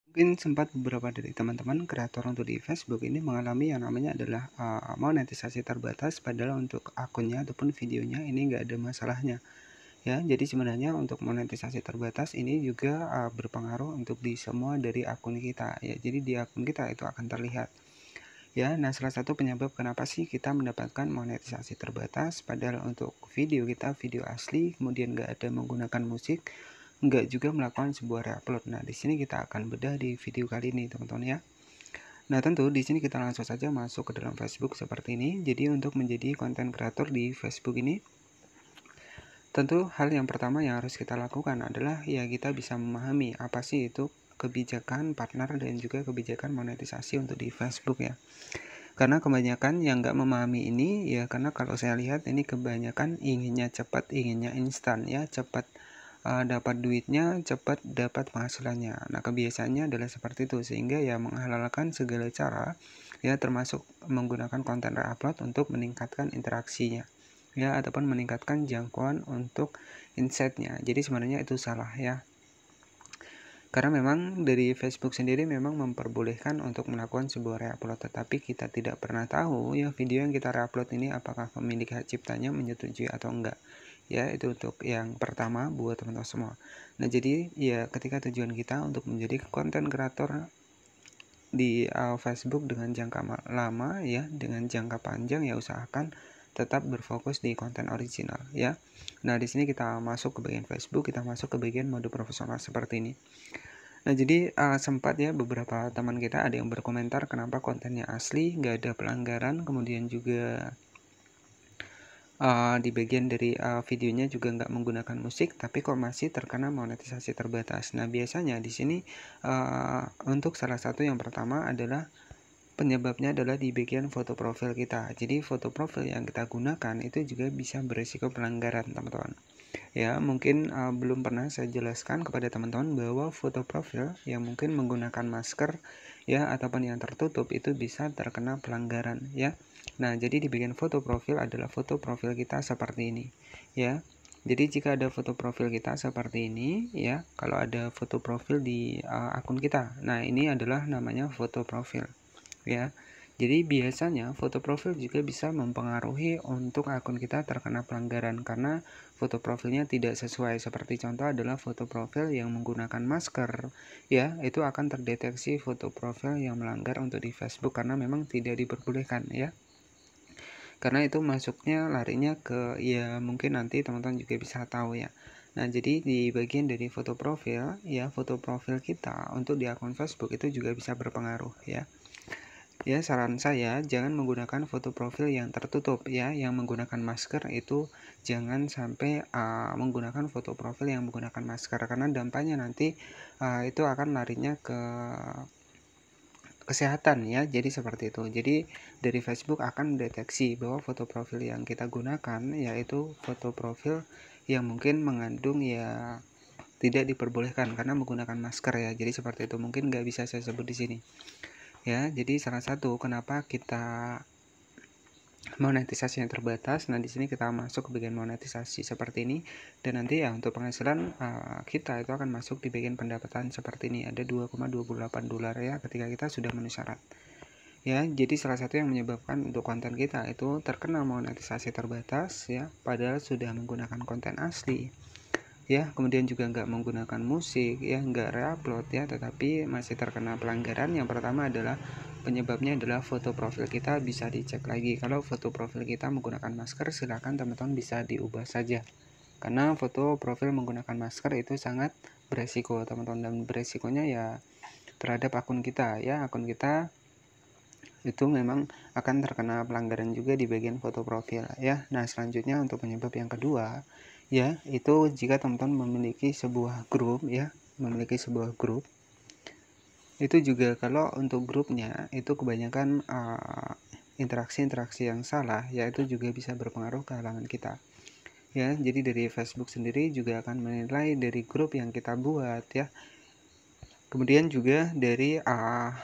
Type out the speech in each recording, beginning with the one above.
Mungkin sempat beberapa dari teman-teman kreator untuk di Facebook ini mengalami yang namanya adalah, monetisasi terbatas padahal untuk akunnya ataupun videonya ini nggak ada masalahnya, ya. Jadi sebenarnya untuk monetisasi terbatas ini juga, berpengaruh untuk di semua dari akun kita, ya. Jadi di akun kita itu akan terlihat, ya. Nah, salah satu penyebab kenapa sih kita mendapatkan monetisasi terbatas padahal untuk video kita video asli, kemudian nggak ada menggunakan musik, nggak juga melakukan sebuah reupload. Nah, di sini kita akan bedah di video kali ini, teman-teman ya. Nah, tentu di sini kita langsung saja masuk ke dalam Facebook seperti ini. Jadi untuk menjadi konten kreator di Facebook ini, tentu hal yang pertama yang harus kita lakukan adalah ya kita bisa memahami apa sih itu kebijakan partner dan juga kebijakan monetisasi untuk di Facebook ya. Karena kebanyakan yang nggak memahami ini ya, karena kalau saya lihat ini kebanyakan inginnya cepat, inginnya instan ya, cepat dapat duitnya, cepat dapat penghasilannya. Nah, kebiasaannya adalah seperti itu sehingga ya menghalalkan segala cara ya, termasuk menggunakan konten reupload untuk meningkatkan interaksinya ya, ataupun meningkatkan jangkauan untuk insight-nya. Jadi sebenarnya itu salah ya. Karena memang dari Facebook sendiri memang memperbolehkan untuk melakukan sebuah reupload, tetapi kita tidak pernah tahu ya video yang kita reupload ini apakah pemilik hak ciptanya menyetujui atau enggak. Ya, itu untuk yang pertama buat teman-teman semua. Nah, jadi ya ketika tujuan kita untuk menjadi konten kreator di Facebook dengan jangka lama ya, dengan jangka panjang ya usahakan tetap berfokus di konten original ya. Nah, di sini kita masuk ke bagian Facebook, kita masuk ke bagian mode profesional seperti ini. Nah, jadi sempat ya beberapa teman kita ada yang berkomentar kenapa kontennya asli, nggak ada pelanggaran, kemudian juga di bagian dari videonya juga nggak menggunakan musik, tapi kok masih terkena monetisasi terbatas. Nah, biasanya di sini untuk salah satu yang pertama adalah penyebabnya adalah di bagian foto profil kita. Jadi foto profil yang kita gunakan itu juga bisa berisiko pelanggaran, teman-teman. Ya, mungkin belum pernah saya jelaskan kepada teman-teman bahwa foto profil yang mungkin menggunakan masker ya ataupun yang tertutup itu bisa terkena pelanggaran ya. Nah, jadi di bagian foto profil adalah foto profil kita seperti ini ya. Jadi jika ada foto profil kita seperti ini ya, kalau ada foto profil di akun kita. Nah, ini adalah namanya foto profil ya. Jadi biasanya foto profil juga bisa mempengaruhi untuk akun kita terkena pelanggaran karena foto profilnya tidak sesuai. Seperti contoh adalah foto profil yang menggunakan masker ya, itu akan terdeteksi foto profil yang melanggar untuk di Facebook karena memang tidak diperbolehkan ya. Karena itu masuknya larinya ke ya mungkin nanti teman-teman juga bisa tahu ya. Nah, jadi di bagian dari foto profil ya, foto profil kita untuk di akun Facebook itu juga bisa berpengaruh ya. Ya, saran saya jangan menggunakan foto profil yang tertutup ya, yang menggunakan masker itu jangan sampai menggunakan foto profil yang menggunakan masker karena dampaknya nanti itu akan larinya ke kesehatan ya. Jadi seperti itu. Jadi dari Facebook akan mendeteksi bahwa foto profil yang kita gunakan yaitu foto profil yang mungkin mengandung ya tidak diperbolehkan karena menggunakan masker ya. Jadi seperti itu. Mungkin nggak bisa saya sebut di sini. Ya, jadi salah satu kenapa kita monetisasi yang terbatas. Nah, di sini kita masuk ke bagian monetisasi seperti ini dan nanti ya untuk penghasilan kita itu akan masuk di bagian pendapatan seperti ini. Ada 2,28 dolar ya ketika kita sudah memenuhi syarat. Ya, jadi salah satu yang menyebabkan untuk konten kita itu terkena monetisasi terbatas ya, padahal sudah menggunakan konten asli. Ya, kemudian juga nggak menggunakan musik ya, nggak reupload ya, tetapi masih terkena pelanggaran. Yang pertama adalah penyebabnya adalah foto profil kita bisa dicek lagi. Kalau foto profil kita menggunakan masker, silakan teman-teman bisa diubah saja. Karena foto profil menggunakan masker itu sangat beresiko, teman-teman, dan beresikonya ya terhadap akun kita ya, akun kita itu memang akan terkena pelanggaran juga di bagian foto profil ya. Nah, selanjutnya untuk penyebab yang kedua ya, itu jika teman-teman memiliki sebuah grup ya, itu juga kalau untuk grupnya itu kebanyakan interaksi-interaksi yang salah ya, itu juga bisa berpengaruh ke halaman kita ya. Jadi dari Facebook sendiri juga akan menilai dari grup yang kita buat ya, kemudian juga dari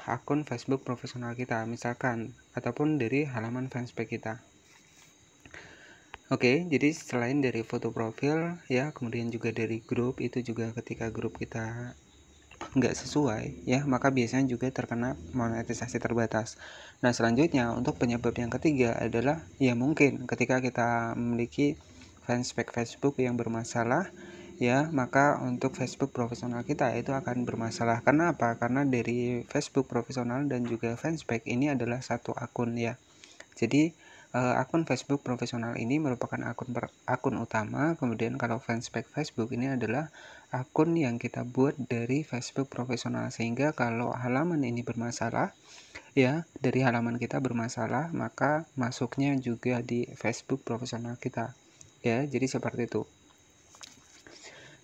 akun Facebook profesional kita misalkan, ataupun dari halaman fanspage kita. Oke, jadi selain dari foto profil ya, kemudian juga dari grup, itu juga ketika grup kita nggak sesuai ya, maka biasanya juga terkena monetisasi terbatas. Nah, selanjutnya untuk penyebab yang ketiga adalah ya mungkin ketika kita memiliki fanspage Facebook yang bermasalah ya, maka untuk Facebook profesional kita itu akan bermasalah. Karena apa? Karena dari Facebook profesional dan juga fanspage ini adalah satu akun ya. Jadi akun Facebook profesional ini merupakan akun utama, kemudian kalau fanspage Facebook ini adalah akun yang kita buat dari Facebook profesional, sehingga kalau halaman ini bermasalah ya, dari halaman kita bermasalah, maka masuknya juga di Facebook profesional kita ya, jadi seperti itu.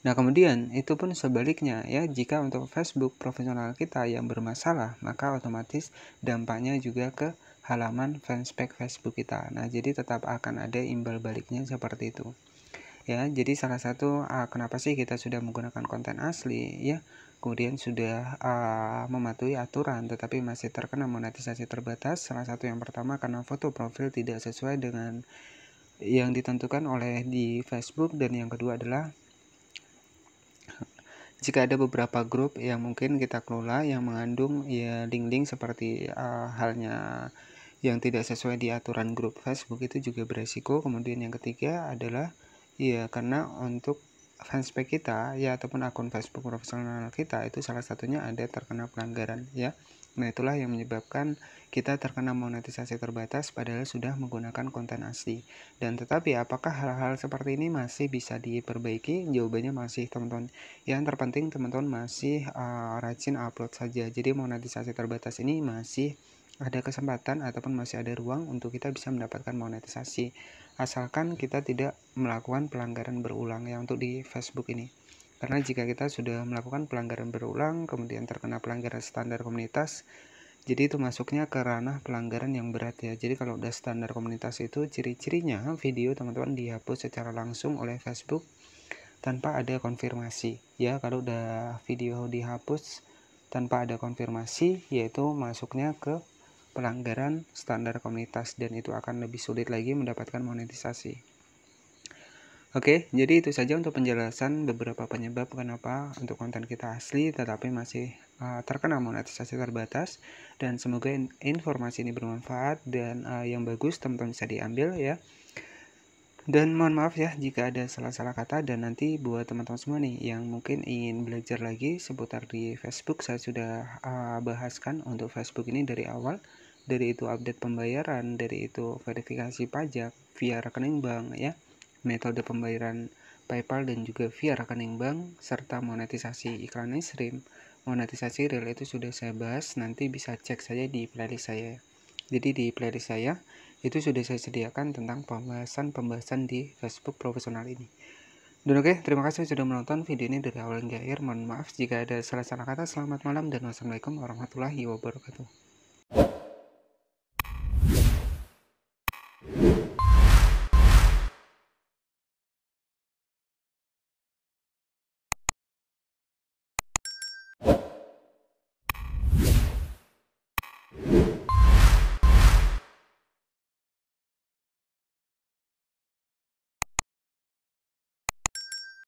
Nah, kemudian itu pun sebaliknya ya, jika untuk Facebook profesional kita yang bermasalah, maka otomatis dampaknya juga ke halaman fanspage Facebook kita. Nah, jadi tetap akan ada imbal baliknya seperti itu. Ya, jadi salah satu kenapa sih kita sudah menggunakan konten asli ya, kemudian sudah mematuhi aturan tetapi masih terkena monetisasi terbatas. Salah satu yang pertama karena foto profil tidak sesuai dengan yang ditentukan oleh di Facebook, dan yang kedua adalah jika ada beberapa grup yang mungkin kita kelola yang mengandung ya link-link seperti halnya yang tidak sesuai di aturan grup Facebook, itu juga beresiko. Kemudian yang ketiga adalah ya karena untuk fanspage kita ya ataupun akun Facebook profesional kita itu salah satunya ada terkena pelanggaran ya. Nah, itulah yang menyebabkan kita terkena monetisasi terbatas padahal sudah menggunakan konten asli. Dan tetapi apakah hal-hal seperti ini masih bisa diperbaiki? Jawabannya masih, teman-teman. Yang terpenting teman-teman masih rajin upload saja. Jadi monetisasi terbatas ini masih ada kesempatan ataupun masih ada ruang untuk kita bisa mendapatkan monetisasi, asalkan kita tidak melakukan pelanggaran berulang ya untuk di Facebook ini. Karena jika kita sudah melakukan pelanggaran berulang kemudian terkena pelanggaran standar komunitas, jadi itu masuknya ke ranah pelanggaran yang berat ya. Jadi kalau udah standar komunitas itu ciri-cirinya video teman-teman dihapus secara langsung oleh Facebook tanpa ada konfirmasi ya. Kalau udah video dihapus tanpa ada konfirmasi, yaitu masuknya ke pelanggaran standar komunitas, dan itu akan lebih sulit lagi mendapatkan monetisasi. Oke, jadi itu saja untuk penjelasan beberapa penyebab kenapa untuk konten kita asli tetapi masih terkena monetisasi terbatas, dan semoga informasi ini bermanfaat dan yang bagus teman-teman bisa diambil ya. Dan mohon maaf ya jika ada salah-salah kata, dan nanti buat teman-teman semua nih yang mungkin ingin belajar lagi seputar di Facebook, saya sudah bahaskan untuk Facebook ini dari awal, dari itu update pembayaran, dari itu verifikasi pajak via rekening bank ya, metode pembayaran PayPal dan juga via rekening bank, serta monetisasi iklan stream, monetisasi reel itu sudah saya bahas. Nanti bisa cek saja di playlist saya. Jadi di playlist saya itu sudah saya sediakan tentang pembahasan di Facebook profesional ini. Dan oke, terima kasih sudah menonton video ini dari awal hingga akhir. Mohon maaf jika ada salah-salah kata. Selamat malam dan wassalamualaikum warahmatullahi wabarakatuh.